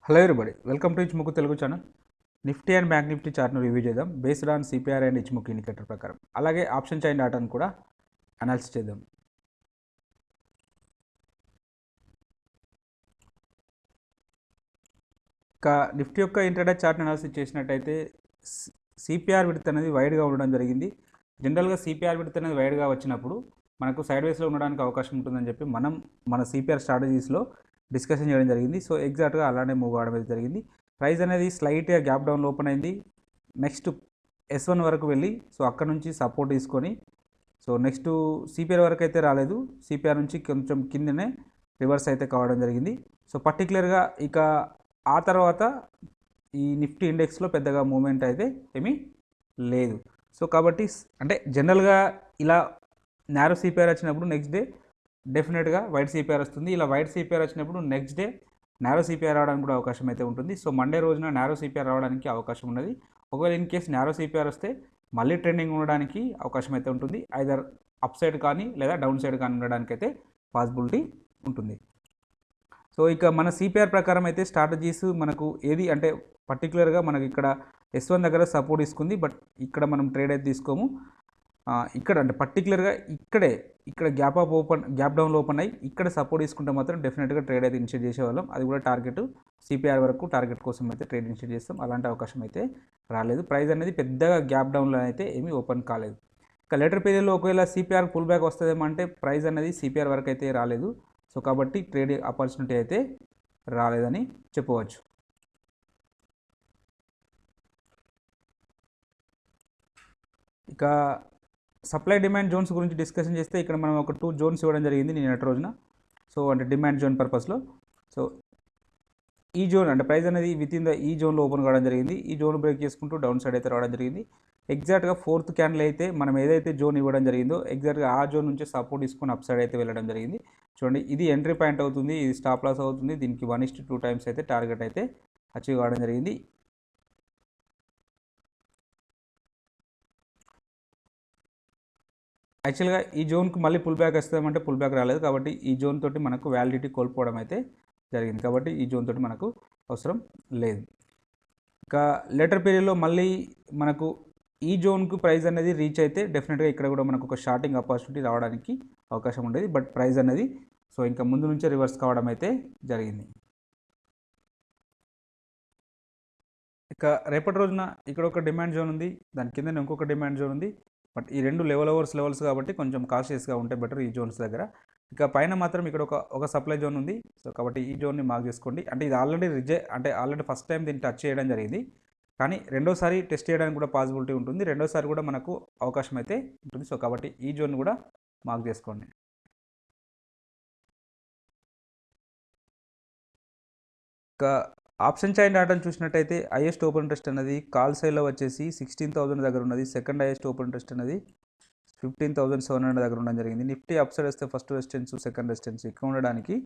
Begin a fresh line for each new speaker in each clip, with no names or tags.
Hello everybody, welcome to Ichimoku Telugu channel. Nifty and bank Nifty చార్ట్ను review చేద్దాం based on CPR and Ichimoku indicator ప్రకారం. అలాగే option chain డాటాను కూడా analysis చేద్దాం. ఇక నిఫ్టీ యొక్క ఇంట్రాడే చార్ట్ అనాలిసిస్ చేసినట్టయితే సిపిఆర్ విడ్త్ అనేది వైడ్గా ఉండడం జరిగింది. జనరల్గా సిపిఆర్ విడ్త్ అనేది వైడ్గా వచ్చినప్పుడు మనకు సైడ్ వేస్లో ఉండడానికి అవకాశం ఉంటుందని చెప్పి మన సిపిఆర్ స్ట్రాటజీస్లో డిస్కషన్ చేయడం జరిగింది. సో ఎగ్జాక్ట్గా అలానే మూవ్ అవడం అయితే జరిగింది. ప్రైస్ అనేది స్లైట్గా గ్యాప్ డౌన్ ఓపెన్ అయింది. నెక్స్ట్ S1 వరకు వెళ్ళి సో అక్కడ నుంచి సపోర్ట్ తీసుకొని సో నెక్స్ట్ సిపిఆర్ వరకు అయితే రాలేదు. సిపిఆర్ నుంచి కొంచెం కిందనే రివర్స్ అయితే కావడం జరిగింది. సో పర్టికులర్గా ఇక ఆ తర్వాత ఈ నిఫ్టీ ఇండెక్స్లో పెద్దగా మూమెంట్ అయితే ఏమీ లేదు. సో కాబట్టి అంటే జనరల్గా ఇలా నారో సిపిఆర్ వచ్చినప్పుడు నెక్స్ట్ డే డెఫినెట్గా వైట్ సిపిఆర్ వస్తుంది. ఇలా వైట్ సిపిఆర్ వచ్చినప్పుడు నెక్స్ట్ డే నారో సిపిఆర్ రావడానికి కూడా అవకాశం అయితే ఉంటుంది. సో మండే రోజున నారో సిపిఆర్ రావడానికి అవకాశం ఉన్నది. ఒకవేళ ఇన్ కేసు నారో సిపిఆర్ వస్తే మళ్ళీ ట్రెండింగ్ ఉండడానికి అవకాశం అయితే ఉంటుంది. ఐదర్ అప్ సైడ్ కానీ లేదా డౌన్ సైడ్ కానీ ఉండడానికి అయితే పాసిబిలిటీ ఉంటుంది. సో ఇక మన సిపిఆర్ ప్రకారం అయితే స్ట్రాటజీస్ మనకు ఏది అంటే పర్టికులర్గా మనకి ఇక్కడ S1 దగ్గర సపోర్ట్ తీసుకుంది. బట్ ఇక్కడ మనం ట్రేడ్ అయితే తీసుకోము. ఇక్కడ అంటే పర్టికులర్గా ఇక్కడ గ్యాప్ డౌన్లో ఓపెన్ అయ్యి ఇక్కడ సపోర్ట్ తీసుకుంటే మాత్రం డెఫినెట్గా ట్రేడ్ అయితే ఇనిషియేట్ చేసేవాళ్ళం. అది కూడా టార్గెట్ సిపిఆర్ వరకు టార్గెట్ కోసం అయితే ట్రేడ్ ఇనిషియేట్ చేస్తాం. అలాంటి అవకాశం అయితే రాలేదు. ప్రైస్ అనేది పెద్దగా గ్యాప్ డౌన్లో అయితే ఏమీ ఓపెన్ కాలేదు. ఇక లేటర్ పీరియడ్లో ఒకవేళ సిపిఆర్ పుల్ బ్యాక్ వస్తుందేమో అంటే ప్రైస్ అనేది సిపిఆర్ వరకు అయితే రాలేదు. సో కాబట్టి ట్రేడ్ ఆపర్చునిటీ అయితే రాలేదని చెప్పవచ్చు. ఇక సప్లై డిమాండ్ జోన్స్ గురించి డిస్కషన్ చేస్తే ఇక్కడ మనం ఒక 2 జోన్స్ ఇవ్వడం జరిగింది నిన్నటి రోజున. సో అంటే డిమాండ్ జోన్ పర్పస్లో. సో ఈ జోన్ అంటే ప్రైస్ అనేది విత్ ఇన్ ద ఈ జోన్లో ఓపెన్ కావడం జరిగింది. ఈ జోన్ బ్రేక్ చేసుకుంటూ డౌన్ సైడ్ అయితే రావడం జరిగింది. ఎగ్జాక్ట్గా 4th క్యాండిల్ అయితే మనం ఏదైతే జోన్ ఇవ్వడం జరిగిందో ఎగ్జాక్ట్గా ఆ జోన్ నుంచి సపోర్ట్ తీసుకొని అప్ సైడ్ అయితే వెళ్ళడం జరిగింది. చూడండి, ఇది ఎంట్రీ పాయింట్ అవుతుంది, ఇది స్టాప్ లాస్ అవుతుంది. దీనికి 1:2 టైమ్స్ అయితే టార్గెట్ అయితే అచీవ్ కావడం జరిగింది. యాక్చువల్గా ఈ జోన్కి మళ్ళీ పుల్ బ్యాక్ వస్తామంటే పుల్ బ్యాక్ రాలేదు. కాబట్టి ఈ జోన్ తోటి మనకు వ్యాలిడిటీ కోల్పోవడం అయితే జరిగింది. కాబట్టి ఈ జోన్ తోటి మనకు అవసరం లేదు. ఇక లేటర్ పీరియడ్లో మళ్ళీ మనకు ఈ జోన్కు ప్రైస్ అనేది రీచ్ అయితే డెఫినెట్గా ఇక్కడ కూడా మనకు ఒక షార్టింగ్ ఆపర్చునిటీ రావడానికి అవకాశం ఉండేది. బట్ ప్రైస్ అనేది సో ఇంకా ముందు నుంచే రివర్స్ కావడం అయితే జరిగింది. ఇక రేపటి రోజున ఇక్కడ ఒక డిమాండ్ జోన్ ఉంది, దాని కింద ఇంకొక డిమాండ్ జోన్ ఉంది. బట్ ఈ రెండు లెవెల్స్ కాబట్టి కొంచెం కాషియస్గా ఉంటే బెటర్ ఈ జోన్స్ దగ్గర. ఇక పైన మాత్రం ఇక్కడ ఒక సప్లై జోన్ ఉంది. సో కాబట్టి ఈ జోన్ని మార్క్ చేసుకోండి. అంటే ఇది ఆల్రెడీ ఫస్ట్ టైం దీన్ని టచ్ చేయడం జరిగింది. కానీ రెండోసారి టెస్ట్ చేయడానికి కూడా పాసిబిలిటీ ఉంటుంది. రెండోసారి కూడా మనకు అవకాశం అయితే ఉంటుంది. సో కాబట్టి ఈ జోన్ కూడా మార్క్ చేసుకోండి. ఇక ఆప్షన్ చైన్ డాటాను చూసినట్టయితే హైయెస్ట్ ఓపెన్ ఇంట్రెస్ట్ అనేది కాల్ సైడ్లో వచ్చేసి 16,000 దగ్గర ఉన్నది. సెకండ్ హైయెస్ట్ ఓపెన్ ఇంట్రెస్ట్ అనేది 15,700 దగ్గర ఉండడం జరిగింది. నిఫ్టీ అప్ సైడ్ వస్తే ఫస్ట్ రెసిస్టెన్స్ సెకండ్ రెసిస్టెన్స్ ఇక్కడ ఉండడానికి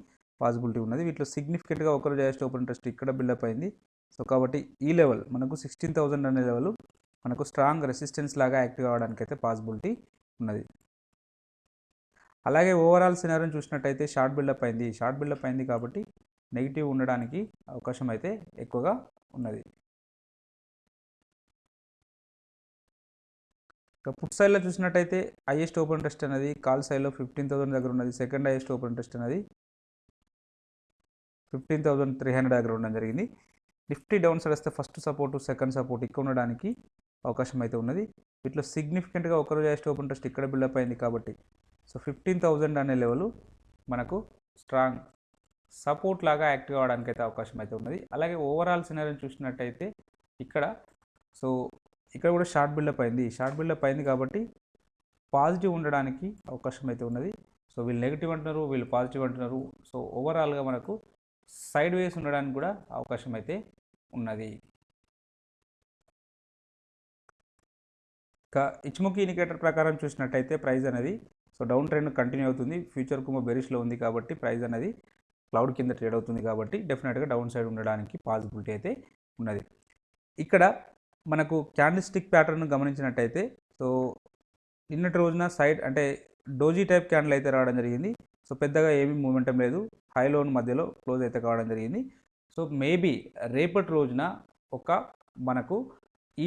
పాసిబిలిటీ ఉన్నది. వీటిలో సిగ్నిఫికెంట్గా ఒకరోజు హైయెస్ట్ ఓపెన్ ఇంట్రెస్ట్ ఇక్కడ బిల్డప్ అయింది. సో కాబట్టి ఈ లెవెల్ మనకు 16,000 అనే లెవెల్ మనకు స్ట్రాంగ్ రెసిస్టెన్స్ లాగా యాక్టివ్ అవ్వడానికి అయితే పాసిబిలిటీ ఉన్నది. అలాగే ఓవరాల్ సినారియోని చూసినట్టయితే షార్ట్ బిల్డప్ అయింది కాబట్టి నెగిటివ్ ఉండడానికి అవకాశం అయితే ఎక్కువగా ఉన్నది. ఇక పుట్ సైడ్లో చూసినట్టయితే హైయెస్ట్ ఓపెన్ ఇంట్రెస్ట్ అనేది కాల్ సైడ్లో 15,000 దగ్గర ఉన్నది. సెకండ్ హైయెస్ట్ ఓపెన్ ఇంట్రెస్ట్ అనేది 15,300 దగ్గర ఉండడం జరిగింది. నిఫ్టీ డౌన్ సైడ్ వస్తే ఫస్ట్ సపోర్టు సెకండ్ సపోర్ట్ ఇక్కడ ఉండడానికి అవకాశం అయితే ఉన్నది. వీటిలో సిగ్నిఫికెంట్గా ఒకరోజు హైయెస్ట్ ఓపెన్ ఇంట్రెస్ట్ ఇక్కడ బిల్డప్ అయింది కాబట్టి సో 15,000 అనే లెవెల్ మనకు స్ట్రాంగ్ సపోర్ట్ లాగా యాక్టివ్ అవ్వడానికి అయితే అవకాశం అయితే ఉన్నది. అలాగే ఓవరాల్ సినారియోని చూసినట్టయితే ఇక్కడ కూడా షార్ట్ బిల్డప్ అయింది కాబట్టి పాజిటివ్ ఉండడానికి అవకాశం అయితే ఉన్నది. సో వీళ్ళు నెగిటివ్ అంటున్నారు, వీళ్ళు పాజిటివ్ అంటున్నారు. సో ఓవరాల్గా మనకు సైడ్ వేస్ ఉండడానికి కూడా అవకాశం అయితే ఉన్నది. ఇక ఇచ్ముకి ఇండికేటర్ ప్రకారం చూసినట్టయితే ప్రైస్ అనేది సో డౌన్ ట్రెండ్ కంటిన్యూ అవుతుంది. ఫ్యూచర్ కుమ బెరిష్లో ఉంది కాబట్టి ప్రైస్ అనేది క్లౌడ్ కింద ట్రేడ్ అవుతుంది కాబట్టి డెఫినెట్గా డౌన్ సైడ్ ఉండడానికి పాసిబిలిటీ అయితే ఉన్నది. ఇక్కడ మనకు క్యాండిల్ స్టిక్ ప్యాటర్న్ గమనించినట్టయితే సో నిన్నటి రోజున సైడ్ అంటే డోజీ టైప్ క్యాండిల్ అయితే రావడం జరిగింది. సో పెద్దగా ఏమీ మూమెంటం లేదు. హై లోన్ మధ్యలో క్లోజ్ అయితే కావడం జరిగింది. సో మేబీ రేపటి రోజున ఒక మనకు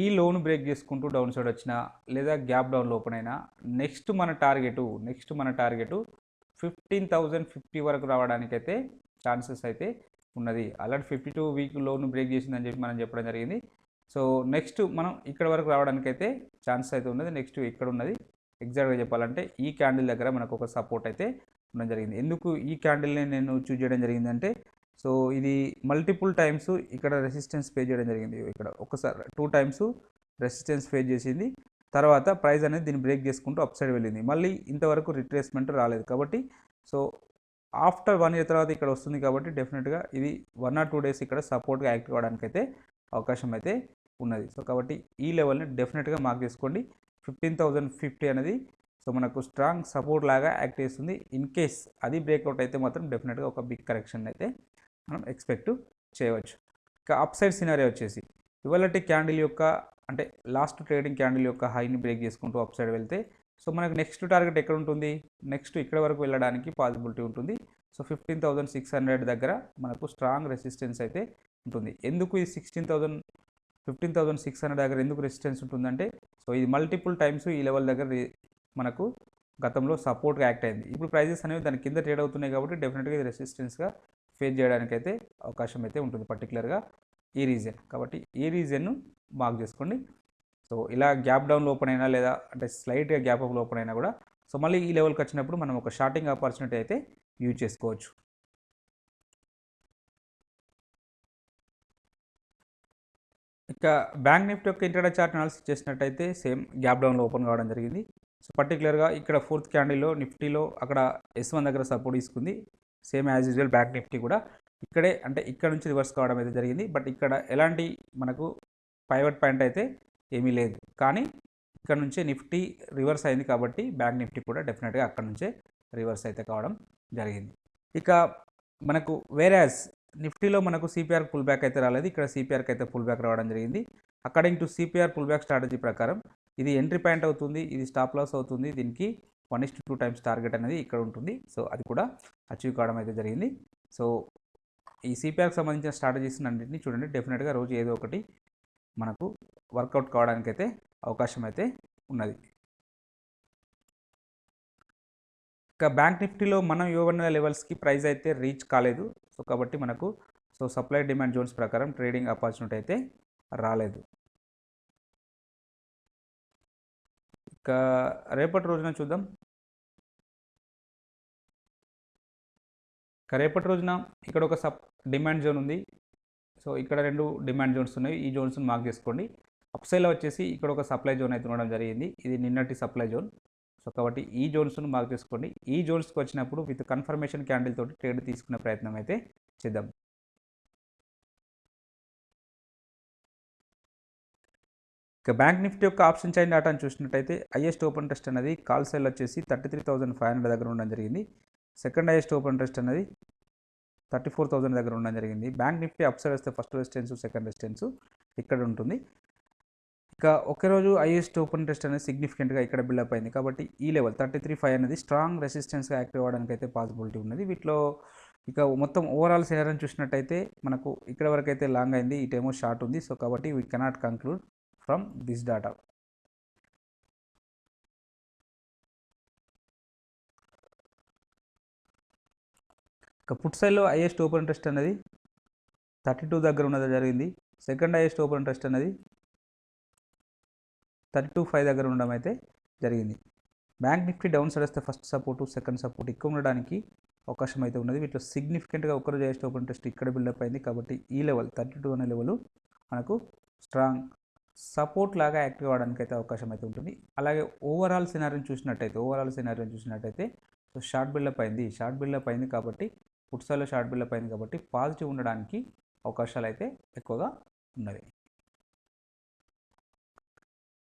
ఈ లోన్ బ్రేక్ చేసుకుంటూ డౌన్ సైడ్ వచ్చినా లేదా గ్యాప్ డౌన్లో ఓపెన్ అయినా నెక్స్ట్ మన టార్గెట్ 15,050 వరకు రావడానికైతే ఛాన్సెస్ అయితే ఉన్నది. ఆల్రెడీ 52 వీక్ లోన్ బ్రేక్ చేసిందని చెప్పి మనం చెప్పడం జరిగింది. సో నెక్స్ట్ మనం ఇక్కడ వరకు రావడానికైతే ఛాన్సెస్ అయితే ఉన్నది. నెక్స్ట్ ఇక్కడ ఉన్నది ఎగ్జాక్ట్గా చెప్పాలంటే ఈ క్యాండిల్ దగ్గర మనకు ఒక సపోర్ట్ అయితే ఉండడం జరిగింది. ఎందుకు ఈ క్యాండిల్ని నేను చూజ్ చేయడం జరిగిందంటే, సో ఇది మల్టిపుల్ టైమ్స్ ఇక్కడ రెసిస్టెన్స్ ఫేస్ చేయడం జరిగింది. ఇక్కడ ఒకసారి 2 టైమ్స్ రెసిస్టెన్స్ ఫేస్ చేసింది. తర్వాత ప్రైస్ అనేది దీన్ని బ్రేక్ చేసుకుంటూ అప్ సైడ్ వెళ్ళింది. మళ్ళీ ఇంతవరకు రిట్రేస్మెంట్ రాలేదు. కాబట్టి సో ఆఫ్టర్ 1 ఇయర్ తర్వాత ఇక్కడ వస్తుంది. కాబట్టి డెఫినెట్గా ఇది 1 or 2 డేస్ ఇక్కడ సపోర్ట్గా యాక్ట్ అవ్వడానికి అయితే అవకాశం అయితే ఉన్నది. సో కాబట్టి ఈ లెవెల్ని డెఫినెట్గా మార్క్ చేసుకోండి. 15,050 అనేది సో మనకు స్ట్రాంగ్ సపోర్ట్ లాగా యాక్ట్ చేస్తుంది. ఇన్ కేస్ అది బ్రేక్అవుట్ అయితే మాత్రం డెఫినెట్గా ఒక బిగ్ కరెక్షన్ అయితే మనం ఎక్స్పెక్ట్ చేయవచ్చు. ఇక అప్ సైడ్ సినారియో వచ్చేసి ఇవాళటి క్యాండిల్ యొక్క అంటే లాస్ట్ ట్రేడింగ్ క్యాండిల్ యొక్క హైని బ్రేక్ చేసుకుంటూ అప్ సైడ్ వెళ్తే సో మనకు నెక్స్ట్ టార్గెట్ ఎక్కడ ఉంటుంది, నెక్స్ట్ ఇక్కడ వరకు వెళ్ళడానికి పాసిబిలిటీ ఉంటుంది. సో 15,600 దగ్గర మనకు స్ట్రాంగ్ రెసిస్టెన్స్ అయితే ఉంటుంది. ఎందుకు ఈ 15,600 దగ్గర ఎందుకు రెసిస్టెన్స్ ఉంటుందంటే, సో ఇది మల్టిపుల్ టైమ్స్ ఈ లెవెల్ దగ్గర మనకు గతంలో సపోర్ట్గా యాక్ట్ అయింది. ఇప్పుడు ప్రైజెస్ అనేవి దాని కింద ట్రేడ్ అవుతున్నాయి కాబట్టి డెఫినెట్గా ఇది రెసిస్టెన్స్గా ఫేస్ చేయడానికైతే అవకాశం అయితే ఉంటుంది, పర్టికులర్గా ఈ రీజన్. కాబట్టి ఈ రీజన్ను మార్క్ చేసుకోండి. సో ఇలా గ్యాప్ డౌన్లో ఓపెన్ అయినా లేదా అంటే స్లైట్గా గ్యాప్ అప్లో ఓపెన్ అయినా కూడా సో మళ్ళీ ఈ లెవెల్కి వచ్చినప్పుడు మనం ఒక షార్టింగ్ ఆపర్చునిటీ అయితే యూజ్ చేసుకోవచ్చు. ఇక బ్యాంక్ నిఫ్టీ యొక్క ఇంట్రాడే చార్ట్ అనాలిసిస్ చేసినట్టయితే సేమ్ గ్యాప్ డౌన్లో ఓపెన్ కావడం జరిగింది. సో పర్టికులర్గా ఇక్కడ 4th క్యాండిల్లో నిఫ్టీలో అక్కడ S1 దగ్గర సపోర్ట్ తీసుకుంది. Same as usual bank Nifty కూడా ఇక్కడే అంటే ఇక్కడ నుంచి రివర్స్ కావడం అయితే జరిగింది. బట్ ఇక్కడ ఎలాంటి మనకు పైవట్ పాయింట్ అయితే ఏమీ లేదు. కానీ ఇక్కడ నుంచే నిఫ్టీ రివర్స్ అయింది కాబట్టి బ్యాంక్ నిఫ్టీ కూడా డెఫినెట్గా అక్కడ నుంచే రివర్స్ అయితే కావడం జరిగింది. ఇక మనకు వేరేస్ నిఫ్టీలో మనకు సిపిఆర్ పుల్ బ్యాక్ అయితే రాలేదు. ఇక్కడ సిపిఆర్కి అయితే పుల్ బ్యాక్ రావడం జరిగింది. According to CPR pull back strategy ప్రకారం ఇది ఎంట్రీ పాయింట్ అవుతుంది, ఇది స్టాప్ లాస్ అవుతుంది. దీనికి 1:2 టైమ్స్ టార్గెట్ అనేది ఇక్కడ ఉంటుంది. సో అది కూడా అచీవ్ కావడం అయితే జరిగింది. సో ఈ సిపిఆర్కి సంబంధించిన స్ట్రాటజీస్ అన్నింటినీ చూడండి, డెఫినెట్గా రోజు ఏదో ఒకటి మనకు వర్కౌట్ కావడానికి అయితే అవకాశం అయితే ఉన్నది. ఇక బ్యాంక్ నిఫ్టీలో మనం ఇవ్వబడిన లెవెల్స్కి ప్రైస్ అయితే రీచ్ కాలేదు. సో కాబట్టి మనకు సో సప్లై డిమాండ్ జోన్స్ ప్రకారం ట్రేడింగ్ ఆపర్చునిటీ అయితే రాలేదు. ఇక రేపటి రోజున చూద్దాం. ఇక రేపటి రోజున ఇక్కడ ఒక డిమాండ్ జోన్ ఉంది. సో ఇక్కడ 2 డిమాండ్ జోన్స్ ఉన్నాయి. ఈ జోన్స్ని మార్క్ చేసుకోండి. అప్సైడ్లో వచ్చేసి ఇక్కడ ఒక సప్లై జోన్ అయితే ఉండడం జరిగింది. ఇది నిన్నటి సప్లై జోన్. సో కాబట్టి ఈ జోన్స్ను మార్క్ చేసుకోండి. ఈ జోన్స్కి వచ్చినప్పుడు విత్ కన్ఫర్మేషన్ క్యాండిల్ తోటి ట్రేడ్ తీసుకునే ప్రయత్నం అయితే చేద్దాం. ఇక బ్యాంక్ నిఫ్టీ యొక్క ఆప్షన్ చైన్ డేటాను చూసినట్టయితే హైయెస్ట్ ఓపెన్ టెస్ట్ అనేది కాల్ సెల్ వచ్చేసి 33,500 దగ్గర ఉండడం జరిగింది. సెకండ్ హైయెస్ట్ ఓపెన్ టెస్ట్ అనేది 34,000 దగ్గర ఉండడం జరిగింది. బ్యాంక్ నిఫ్టీ అప్ సైడ్ వస్తే ఫస్ట్ రెసిస్టెన్స్, సెకండ్ రెసిస్టెన్స్ ఇక్కడ ఉంటుంది. ఇక ఒకరోజు హైయెస్ట్ ఓపెన్ టెస్ట్ అనేది సిగ్నిఫికెంట్గా ఇక్కడ బిల్డప్ అయింది. కాబట్టి ఈ లెవెల్ 33,500 అనేది స్ట్రాంగ్ రెసిస్టెన్స్గా యాక్టివ్ అవ్వడానికి అయితే పాసిబిలిటీ ఉన్నది. వీటిలో ఇక మొత్తం ఓవరాల్ సినారియోని చూసినట్టయితే మనకు ఇక్కడ వరకు అయితే లాంగ్ అయింది, ఇటేమో షార్ట్ ఉంది. సో కాబట్టి we cannot conclude from this data. ఇక పుట్ సైడ్లో హైయెస్ట్ ఓపెన్ ఇంట్రెస్ట్ అనేది 32 దగ్గర ఉన్నది జరిగింది. సెకండ్ హైయెస్ట్ ఓపెన్ ఇంట్రెస్ట్ అనేది 32,500 దగ్గర ఉండడం అయితే జరిగింది. బ్యాంక్ నిఫ్టీ డౌన్ సైడ్ వస్తే ఫస్ట్ సపోర్టు, సెకండ్ సపోర్ట్ ఎక్కువ ఉండడానికి అవకాశం అయితే ఉన్నది. వీటిలో సిగ్నిఫికెంట్గా ఒకరోజు హైయెస్ట్ ఓపెన్ ఇంట్రెస్ట్ ఇక్కడ బిల్డప్ అయింది. కాబట్టి ఈ లెవెల్ 32 అనే లెవెల్ మనకు స్ట్రాంగ్ సపోర్ట్ లాగా యాక్టివ్ అవ్వడానికి అయితే అవకాశం అయితే ఉంటుంది. అలాగే ఓవరాల్ సినారియోని చూసినట్టయితే సో షార్ట్ బిల్డప్ అయింది కాబట్టి పుట్ సైడ్లో షార్ట్ బిల్డప్ అయింది కాబట్టి పాజిటివ్ ఉండడానికి అవకాశాలు అయితే ఎక్కువగా ఉన్నవి.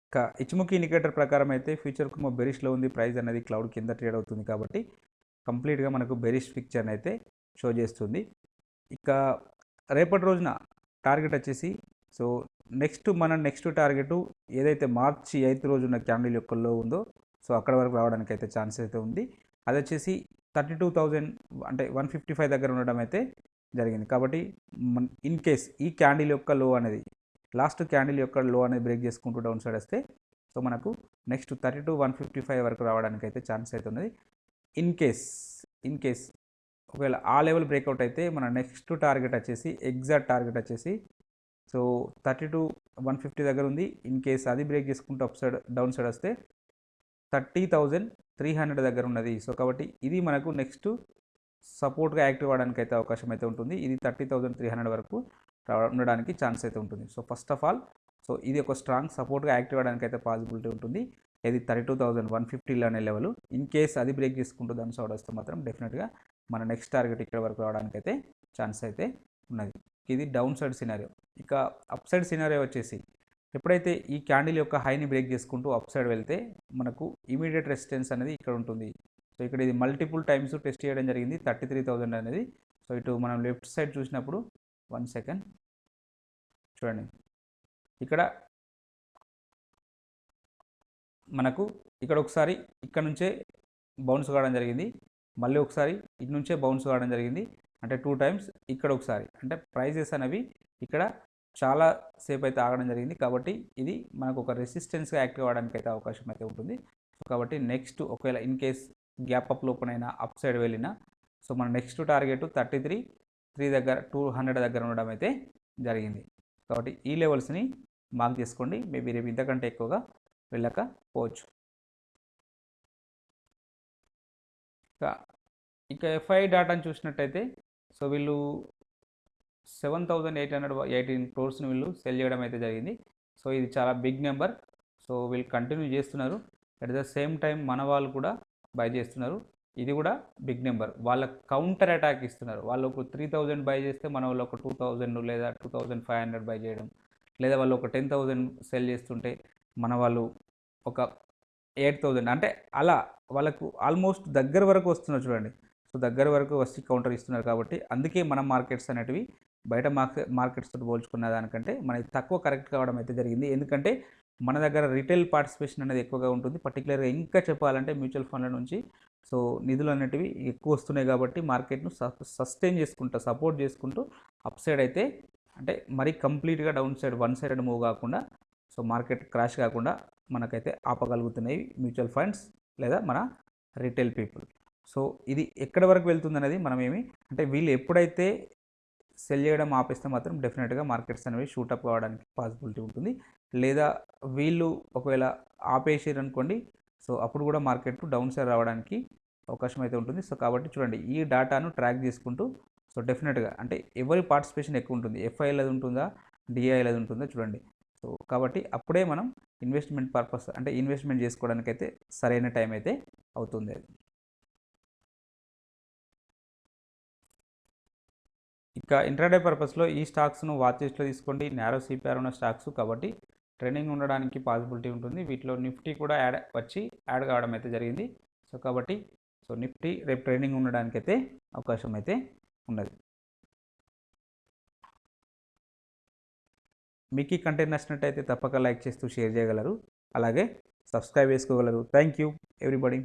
ఇక ఇచ్చుముఖి ఇండికేటర్ ప్రకారం అయితే ఫ్యూచర్కు బెరిష్లో ఉంది. ప్రైస్ అనేది క్లౌడ్ కింద ట్రేడ్ అవుతుంది కాబట్టి కంప్లీట్గా మనకు బెరిష్ పిక్చర్ని అయితే షో చేస్తుంది. ఇక రేపటి రోజున టార్గెట్ వచ్చేసి సో నెక్స్ట్ టార్గెట్ ఏదైతే మార్చి 8 రోజున క్యాండిల్ యొక్క లో ఉందో సో అక్కడ వరకు రావడానికి అయితే ఛాన్స్ అయితే ఉంది. అది వచ్చేసి 32,000 అంటే 155 దగ్గర ఉండడం అయితే జరిగింది. కాబట్టి ఇన్ కేస్ ఈ క్యాండిల్ యొక్క లో అనేది లాస్ట్ క్యాండిల్ యొక్క లో అనేది బ్రేక్ చేసుకుంటూ డౌన్ సైడ్ వస్తే సో మనకు నెక్స్ట్ 32,155 వరకు రావడానికి అయితే ఛాన్స్ అయితే ఉన్నది. ఇన్ కేస్ ఒకవేళ ఆ లెవెల్ బ్రేక్అవుట్ అయితే మన నెక్స్ట్ టార్గెట్ వచ్చేసి ఎగ్జాక్ట్ టార్గెట్ వచ్చేసి సో 32,150 దగ్గర ఉంది. ఇన్ కేస్ అది బ్రేక్ చేసుకుంటూ అప్ సైడ్ డౌన్ సైడ్ వస్తే 30,300 దగ్గర ఉన్నది. సో కాబట్టి ఇది మనకు నెక్స్ట్ సపోర్ట్గా యాక్టివ్ అవ్వడానికి అయితే అవకాశం అయితే ఉంటుంది. ఇది 30,300 వరకు ఉండడానికి ఛాన్స్ అయితే ఉంటుంది. So first of all so ఇది ఒక స్ట్రాంగ్ సపోర్ట్గా యాక్టివ్ అవ్వడానికి అయితే పాసిబిలిటీ ఉంటుంది. ఇది 32,150 అనే లెవెల్. ఇన్ కేస్ అది బ్రేక్ చేసుకుంటూ దాని సైడ్ వస్తే మాత్రం డెఫినెట్గా మన నెక్స్ట్ టార్గెట్ ఇక్కడ వరకు రావడానికి అయితే ఛాన్స్ అయితే ఉన్నది. ఇది డౌన్ సైడ్ సినారియో. ఇక అప్ సైడ్ సినారియో వచ్చేసి ఎప్పుడైతే ఈ క్యాండిల్ యొక్క హైని బ్రేక్ చేసుకుంటూ అప్ సైడ్ వెళ్తే మనకు ఇమీడియట్ రెసిస్టెన్స్ అనేది ఇక్కడ ఉంటుంది. సో ఇక్కడ ఇది మల్టిపుల్ టైమ్స్ టెస్ట్ చేయడం జరిగింది 33,000 అనేది. సో ఇటు మనం లెఫ్ట్ సైడ్ చూసినప్పుడు 1 సెకండ్ చూడండి, ఇక్కడ మనకు ఇక్కడ ఒకసారి ఇక్కడ నుంచే బౌన్స్ కావడం జరిగింది, మళ్ళీ ఒకసారి ఇటు నుంచే బౌన్స్ కావడం జరిగింది, అంటే 2 టైమ్స్ ఇక్కడ ఒకసారి, అంటే ప్రైజెస్ అనేవి ఇక్కడ చాలా సేపు అయితే ఆగడం జరిగింది. కాబట్టి ఇది మనకు ఒక రెసిస్టెన్స్గా యాక్టివ్ అవ్వడానికి అయితే అవకాశం అయితే ఉంటుంది. కాబట్టి నెక్స్ట్ ఒకవేళ ఇన్ కేస్ గ్యాప్ అప్ లోపనైనా అప్ సైడ్ వెళ్ళినా సో మన నెక్స్ట్ టార్గెట్ 33,3 దగ్గర 200 దగ్గర ఉండడం అయితే జరిగింది. కాబట్టి ఈ లెవెల్స్ని మార్క్ చేసుకోండి. మేబీ రేపు ఇంతకంటే ఎక్కువగా వెళ్ళకపోవచ్చు. ఇక ఎఫ్ఐ డాటాను చూసినట్టయితే సో వీళ్ళు 7,818 క్రోర్స్ని వీళ్ళు సెల్ చేయడం అయితే జరిగింది. సో ఇది చాలా బిగ్ నెంబర్. సో వీళ్ళు కంటిన్యూ చేస్తున్నారు. అట్ ద సేమ్ టైం మన వాళ్ళు కూడా బై చేస్తున్నారు. ఇది కూడా బిగ్ నెంబర్. వాళ్ళ కౌంటర్ అటాక్ ఇస్తున్నారు. వాళ్ళు ఒక 3,000 బై చేస్తే మన వాళ్ళు ఒక 2,000 లేదా 2,500 బై చేయడం, లేదా వాళ్ళు ఒక 10,000 సెల్ చేస్తుంటే మన వాళ్ళు ఒక 8,000, అంటే అలా వాళ్ళకు ఆల్మోస్ట్ దగ్గర వరకు వస్తున్నారు చూడండి. సో దగ్గర వరకు వచ్చి కౌంటర్ ఇస్తున్నారు. కాబట్టి అందుకే మన మార్కెట్స్ అనేటివి బయట మార్కెట్స్తో పోల్చుకున్న దానికంటే మనకి తక్కువ కరెక్ట్ కావడం అయితే జరిగింది. ఎందుకంటే మన దగ్గర రిటైల్ పార్టిసిపేషన్ అనేది ఎక్కువగా ఉంటుంది. పర్టికులర్గా ఇంకా చెప్పాలంటే మ్యూచువల్ ఫండ్ల నుంచి సో నిధులు అనేటివి ఎక్కువ వస్తున్నాయి. కాబట్టి మార్కెట్ను సస్టైన్ చేసుకుంటూ సపోర్ట్ చేసుకుంటూ అప్ సైడ్ అయితే, అంటే మరి కంప్లీట్గా down side one side move కాకుండా సో మార్కెట్ క్రాష్ కాకుండా మనకైతే ఆపగలుగుతున్నాయి మ్యూచువల్ ఫండ్స్ లేదా మన రిటైల్ పీపుల్. సో ఇది ఎక్కడి వరకు వెళ్తుంది అనేది మనం అంటే వీళ్ళు ఎప్పుడైతే సెల్ చేయడం ఆపేస్తే మాత్రం డెఫినెట్గా మార్కెట్స్ అనేవి షూటప్ కావడానికి పాసిబిలిటీ ఉంటుంది. లేదా వీళ్ళు ఒకవేళ ఆపేసారు అనుకోండి సో అప్పుడు కూడా మార్కెట్ డౌన్ సైడ్ రావడానికి అవకాశం అయితే ఉంటుంది. సో కాబట్టి చూడండి, ఈ డేటాను ట్రాక్ చేసుకుంటూ సో డెఫినెట్గా అంటే ఎవరి పార్టిసిపేషన్ ఎక్కువ ఉంటుంది, ఎఫ్ఐఎల్ అది ఉంటుందా డిఐఎల్ అది ఉంటుందా చూడండి. సో కాబట్టి అప్పుడే మనం ఇన్వెస్ట్మెంట్ పర్పస్ అంటే ఇన్వెస్ట్మెంట్ చేసుకోవడానికి అయితే సరైన టైం అయితే అవుతుంది. అది ఇక ఇంట్రాడే పర్పస్లో ఈ స్టాక్స్ను వాచ్ లిస్ట్లో తీసుకోండి. నేరో సిపిఆర్ ఉన్న స్టాక్స్ కాబట్టి ట్రెండింగ్ ఉండడానికి పాసిబిలిటీ ఉంటుంది. వీటిలో నిఫ్టీ కూడా యాడ్ కావడం అయితే జరిగింది. సో కాబట్టి సో నిఫ్టీ రేపు ట్రెండింగ్ ఉండడానికి అయితే అవకాశం అయితే ఉన్నది. మీకు ఈ కంటెంట్ నచ్చినట్టయితే తప్పక లైక్ చేస్తూ షేర్ చేయగలరు, అలాగే సబ్స్క్రైబ్ చేసుకోగలరు. Thank you everybody.